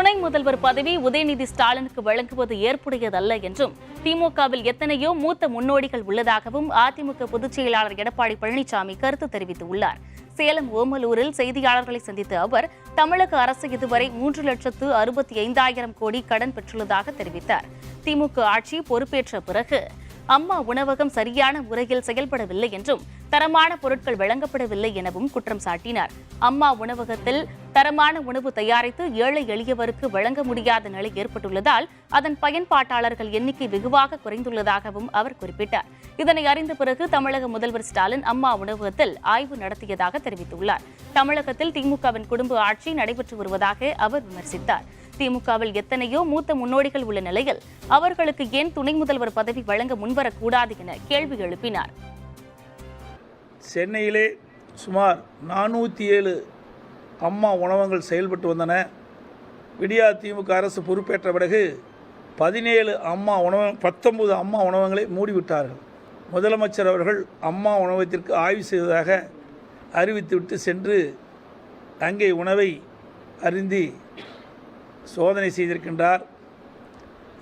துணை முதல்வர் பதவி உதயநிதி ஸ்டாலினுக்கு வழங்குவது ஏற்புடையதல்ல என்றும் திமுகவில் எத்தனையோ மூத்த முன்னோடிகள் உள்ளதாகவும் அதிமுக பொதுச் செயலாளர் எடப்பாடி பழனிசாமி கருத்து தெரிவித்துள்ளார். சேலம் ஓமலூரில் செய்தியாளர்களை சந்தித்த அவர் தமிழக அரசு இதுவரை 3,65,000 கோடி கடன் பெற்றுள்ளதாக தெரிவித்தார். திமுக ஆட்சி பொறுப்பேற்ற பிறகு அம்மா உணவகம் சரியான முறையில் செயல்படவில்லை என்றும் தரமான பொருட்கள் வழங்கப்படவில்லை எனவும் குற்றம் சாட்டினார். அம்மா உணவகத்தில் தரமான உணவு தயாரித்து ஏழை எளியவருக்கு வழங்க முடியாத நிலை ஏற்பட்டுள்ளதால் அதன் பயன்பாட்டாளர்கள் எண்ணிக்கை வெகுவாக குறைந்துள்ளதாகவும் அவர் குறிப்பிட்டார். இதனை அறிந்த பிறகு தமிழக முதல்வர் ஸ்டாலின் அம்மா உணவகத்தில் ஆய்வு நடத்தியதாக தெரிவித்துள்ளார். தமிழகத்தில் திமுகவின் குடும்ப ஆட்சி நடைபெற்று வருவதாக அவர் விமர்சித்தார். திமுகவில் எத்தனையோ மூத்த முன்னோடிகள் உள்ள நிலையில் அவர்களுக்கு ஏன் துணை முதல்வர் பதவி வழங்க முன்வரக்கூடாது என கேள்வி எழுப்பினார். சென்னையிலே சுமார் 407 அம்மா உணவகங்கள் செயல்பட்டு வந்தன. விடியா திமுக அரசு பொறுப்பேற்ற பிறகு 19 அம்மா உணவகங்களை மூடிவிட்டார்கள். முதலமைச்சர் அவர்கள் அம்மா உணவகத்திற்கு ஆய்வு செய்வதாக அறிவித்துவிட்டு சென்று அங்கே உணவை அருந்தி சோதனை செய்திருக்கின்றார்.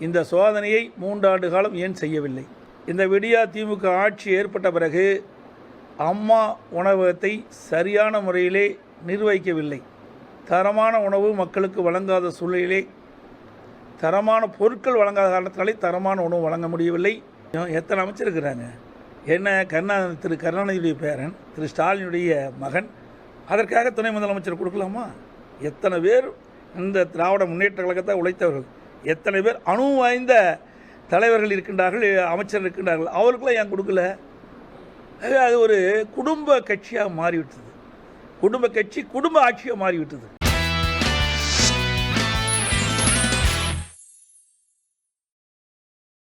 இந்த சோதனையை 3 ஆண்டு காலம் ஏன் செய்யவில்லை? இந்த விடியா திமுக ஆட்சி ஏற்பட்ட பிறகு அம்மா உணவகத்தை சரியான முறையிலே நிர்வகிக்கவில்லை. தரமான உணவு மக்களுக்கு வழங்காத சூழ்நிலையிலே, தரமான பொருட்கள் வழங்காத காரணத்தினாலே தரமான உணவு வழங்க முடியவில்லை. எத்தனை அமைச்சர் இருக்கிறாங்க? என்ன திரு கருணாநிதியுடைய பேரன், திரு ஸ்டாலினுடைய மகன், அதற்காக துணை முதலமைச்சர் கொடுக்கலாமா? எத்தனை பேர் இந்த திராவிட முன்னேற்ற கழகத்தை உழைத்தவர்கள், எத்தனை பேர் அனுபவம் வாய்ந்த தலைவர்கள் இருக்கின்றார்கள், அமைச்சர் இருக்கின்றார்கள், அவருக்கெல்லாம் ஏன் கொடுக்கல? அது ஒரு குடும்ப கட்சியாக மாறிவிட்டது. குடும்ப கட்சி குடும்ப ஆட்சியாக மாறிவிட்டது.